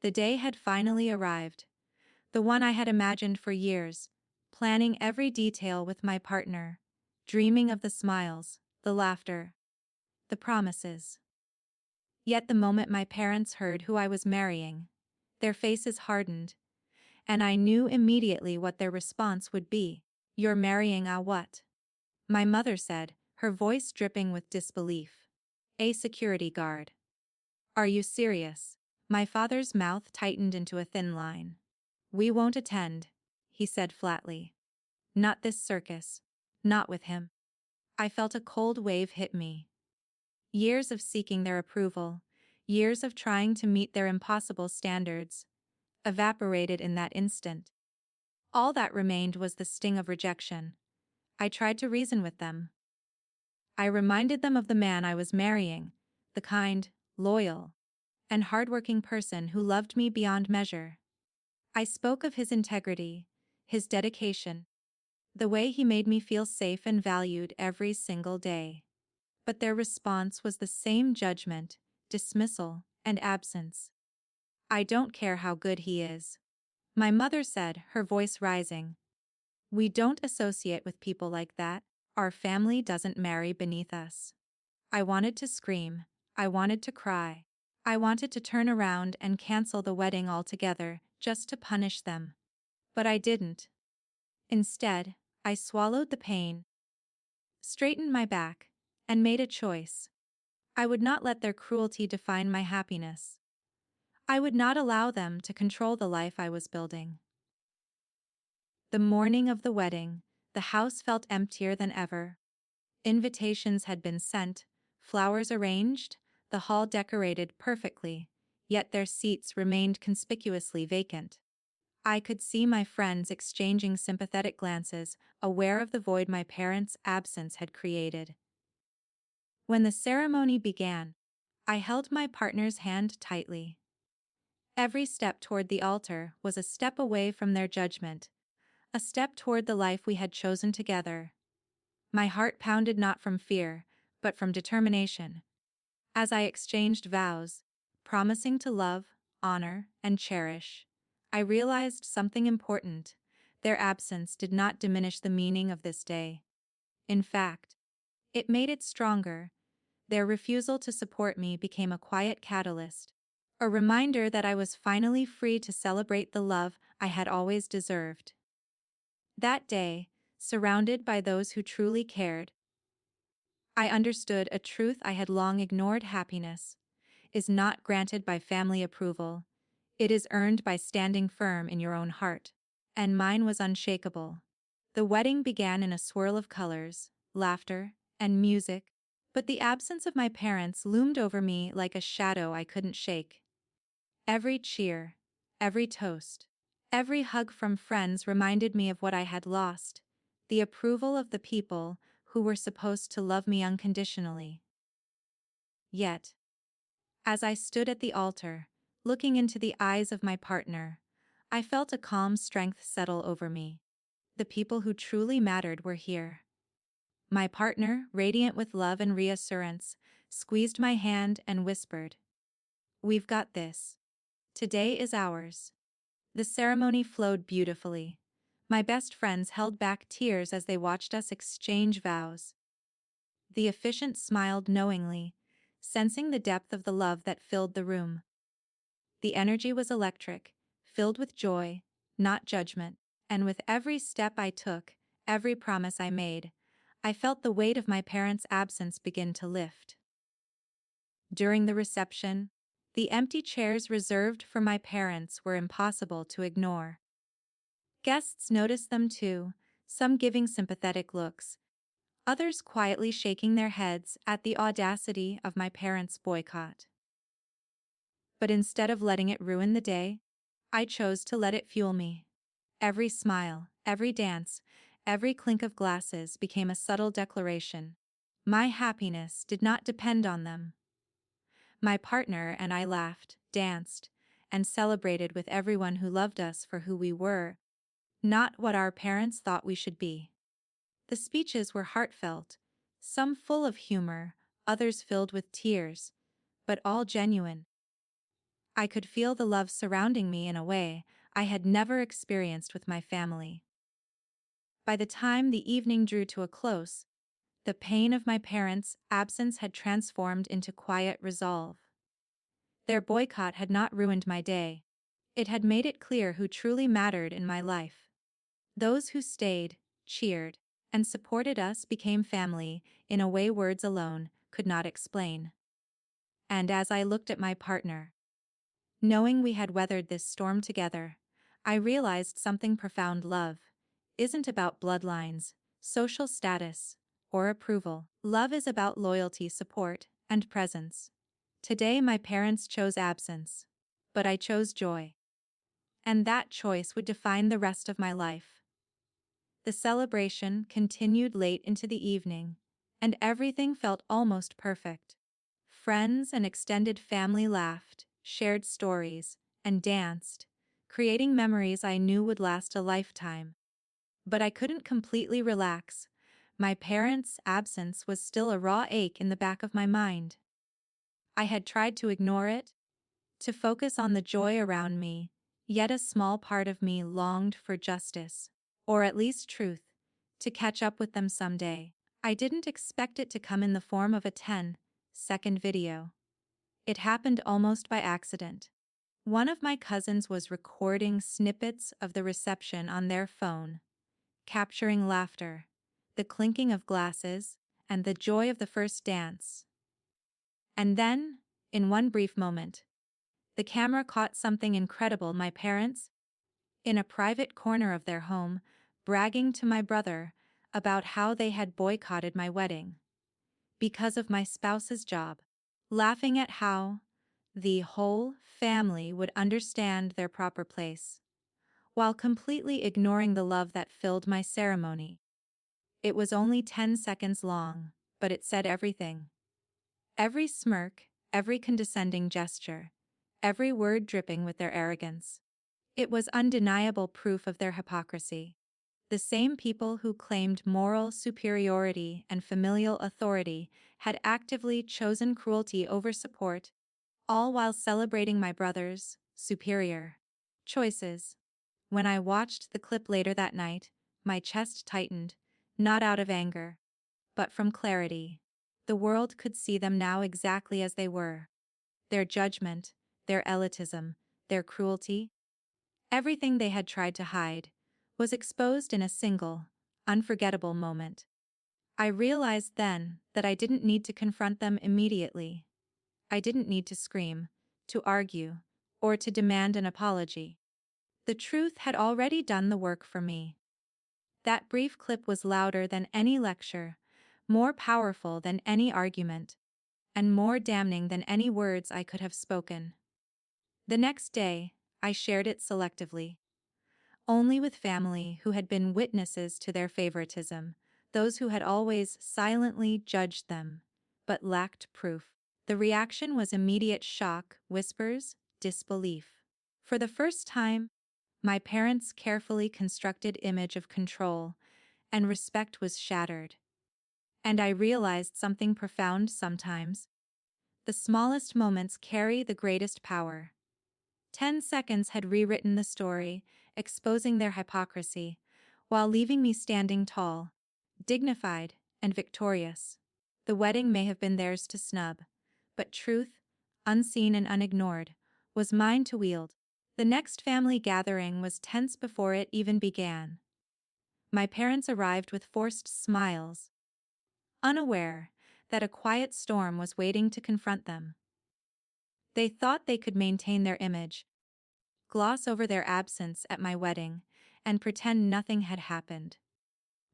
The day had finally arrived. The one I had imagined for years, planning every detail with my partner, dreaming of the smiles, the laughter, the promises. Yet the moment my parents heard who I was marrying, their faces hardened, and I knew immediately what their response would be. "You're marrying a what?" my mother said, her voice dripping with disbelief. "A security guard." "Are you serious?" My father's mouth tightened into a thin line. "We won't attend," he said flatly. "Not this circus. Not with him." I felt a cold wave hit me. Years of seeking their approval, years of trying to meet their impossible standards, evaporated in that instant. All that remained was the sting of rejection. I tried to reason with them. I reminded them of the man I was marrying, the kind, loyal, and hardworking person who loved me beyond measure. I spoke of his integrity, his dedication, the way he made me feel safe and valued every single day. But their response was the same: judgment, dismissal, and absence. "I don't care how good he is," my mother said, her voice rising. "We don't associate with people like that. Our family doesn't marry beneath us." I wanted to scream. I wanted to cry. I wanted to turn around and cancel the wedding altogether, just to punish them. But I didn't. Instead, I swallowed the pain, straightened my back, and made a choice. I would not let their cruelty define my happiness. I would not allow them to control the life I was building. The morning of the wedding, the house felt emptier than ever. Invitations had been sent, flowers arranged, the hall decorated perfectly, yet their seats remained conspicuously vacant. I could see my friends exchanging sympathetic glances, aware of the void my parents' absence had created. When the ceremony began, I held my partner's hand tightly. Every step toward the altar was a step away from their judgment, a step toward the life we had chosen together. My heart pounded not from fear, but from determination. As I exchanged vows, promising to love, honor, and cherish, I realized something important: their absence did not diminish the meaning of this day. In fact, it made it stronger. Their refusal to support me became a quiet catalyst, a reminder that I was finally free to celebrate the love I had always deserved. That day, surrounded by those who truly cared, I understood a truth I had long ignored: happiness is not granted by family approval. It is earned by standing firm in your own heart. And mine was unshakable. The wedding began in a swirl of colors, laughter, and music, but the absence of my parents loomed over me like a shadow I couldn't shake. Every cheer, every toast, every hug from friends reminded me of what I had lost: the approval of the people who were supposed to love me unconditionally. Yet, as I stood at the altar, looking into the eyes of my partner, I felt a calm strength settle over me. The people who truly mattered were here. My partner, radiant with love and reassurance, squeezed my hand and whispered, "We've got this. Today is ours." The ceremony flowed beautifully. My best friends held back tears as they watched us exchange vows. The officiant smiled knowingly, sensing the depth of the love that filled the room. The energy was electric, filled with joy, not judgment, and with every step I took, every promise I made, I felt the weight of my parents' absence begin to lift. During the reception, the empty chairs reserved for my parents were impossible to ignore. Guests noticed them too, some giving sympathetic looks, others quietly shaking their heads at the audacity of my parents' boycott. But instead of letting it ruin the day, I chose to let it fuel me. Every smile, every dance, every clink of glasses became a subtle declaration. My happiness did not depend on them. My partner and I laughed, danced, and celebrated with everyone who loved us for who we were, not what our parents thought we should be. The speeches were heartfelt, some full of humor, others filled with tears, but all genuine. I could feel the love surrounding me in a way I had never experienced with my family. By the time the evening drew to a close, the pain of my parents' absence had transformed into quiet resolve. Their boycott had not ruined my day. It had made it clear who truly mattered in my life. Those who stayed, cheered, and supported us became family in a way words alone could not explain. And as I looked at my partner, knowing we had weathered this storm together, I realized something profound. Love isn't about bloodlines, social status, or approval. Love is about loyalty, support, and presence. Today my parents chose absence, but I chose joy. And that choice would define the rest of my life. The celebration continued late into the evening, and everything felt almost perfect. Friends and extended family laughed, shared stories, and danced, creating memories I knew would last a lifetime. But I couldn't completely relax. My parents' absence was still a raw ache in the back of my mind. I had tried to ignore it, to focus on the joy around me, yet a small part of me longed for justice, or at least truth, to catch up with them someday. I didn't expect it to come in the form of a 10-second video. It happened almost by accident. One of my cousins was recording snippets of the reception on their phone, capturing laughter, the clinking of glasses, and the joy of the first dance. And then, in one brief moment, the camera caught something incredible. My parents, in a private corner of their home, bragging to my brother about how they had boycotted my wedding because of my spouse's job, laughing at how the whole family would understand their proper place, while completely ignoring the love that filled my ceremony. It was only 10 seconds long, but it said everything. Every smirk, every condescending gesture, every word dripping with their arrogance. It was undeniable proof of their hypocrisy. The same people who claimed moral superiority and familial authority had actively chosen cruelty over support, all while celebrating my brother's superior choices. When I watched the clip later that night, my chest tightened, not out of anger, but from clarity. The world could see them now exactly as they were. Their judgment, their elitism, their cruelty, everything they had tried to hide, was exposed in a single, unforgettable moment. I realized then that I didn't need to confront them immediately. I didn't need to scream, to argue, or to demand an apology. The truth had already done the work for me. That brief clip was louder than any lecture, more powerful than any argument, and more damning than any words I could have spoken. The next day, I shared it selectively. Only with family who had been witnesses to their favoritism, those who had always silently judged them, but lacked proof. The reaction was immediate: shock, whispers, disbelief. For the first time, my parents' carefully constructed image of control and respect was shattered. And I realized something profound. Sometimes the smallest moments carry the greatest power. 10 seconds had rewritten the story, exposing their hypocrisy, while leaving me standing tall, dignified, and victorious. The wedding may have been theirs to snub, but truth, unseen and unignored, was mine to wield. The next family gathering was tense before it even began. My parents arrived with forced smiles, unaware that a quiet storm was waiting to confront them. They thought they could maintain their image, gloss over their absence at my wedding, and pretend nothing had happened.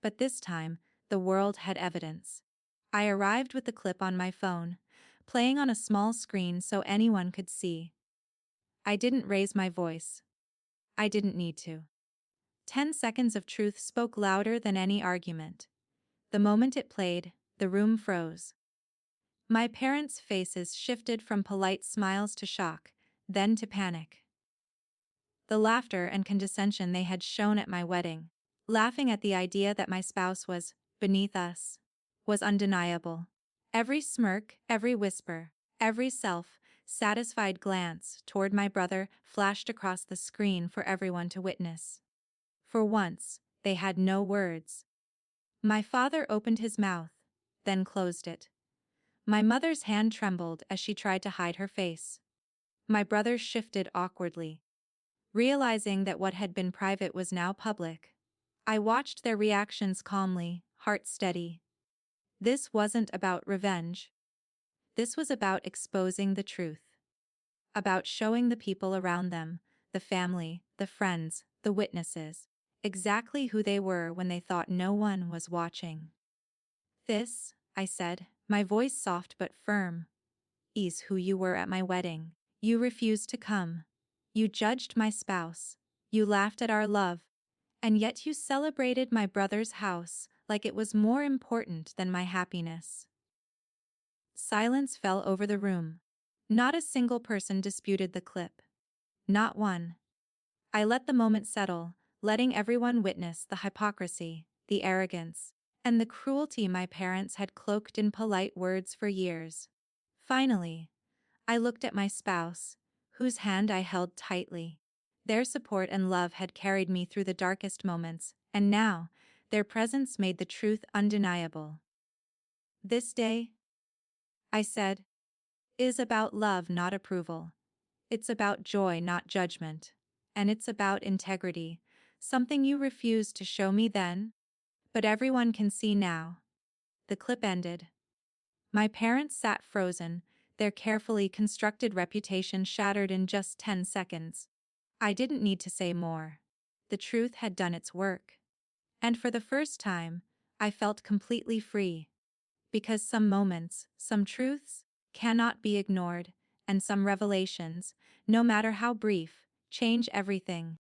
But this time, the world had evidence. I arrived with the clip on my phone, playing on a small screen so anyone could see. I didn't raise my voice. I didn't need to. 10 seconds of truth spoke louder than any argument. The moment it played, the room froze. My parents' faces shifted from polite smiles to shock, then to panic. The laughter and condescension they had shown at my wedding, laughing at the idea that my spouse was beneath us, was undeniable. Every smirk, every whisper, every self satisfied glance toward my brother flashed across the screen for everyone to witness. For once, they had no words. My father opened his mouth, then closed it. My mother's hand trembled as she tried to hide her face. My brother shifted awkwardly. Realizing that what had been private was now public, I watched their reactions calmly, heart steady. This wasn't about revenge. This was about exposing the truth. About showing the people around them, the family, the friends, the witnesses, exactly who they were when they thought no one was watching. This, I said, my voice soft but firm, is who you were at my wedding. You refused to come. You judged my spouse. You laughed at our love. And yet you celebrated my brother's house like it was more important than my happiness. Silence fell over the room. Not a single person disputed the clip. Not one. I let the moment settle, letting everyone witness the hypocrisy, the arrogance, and the cruelty my parents had cloaked in polite words for years. Finally, I looked at my spouse, whose hand I held tightly. Their support and love had carried me through the darkest moments, and now, their presence made the truth undeniable. This day, I said, is about love, not approval. It's about joy, not judgment. And it's about integrity, something you refused to show me then, but everyone can see now. The clip ended. My parents sat frozen, their carefully constructed reputation shattered in just 10 seconds. I didn't need to say more. The truth had done its work. And for the first time, I felt completely free. Because some moments, some truths, cannot be ignored, and some revelations, no matter how brief, change everything.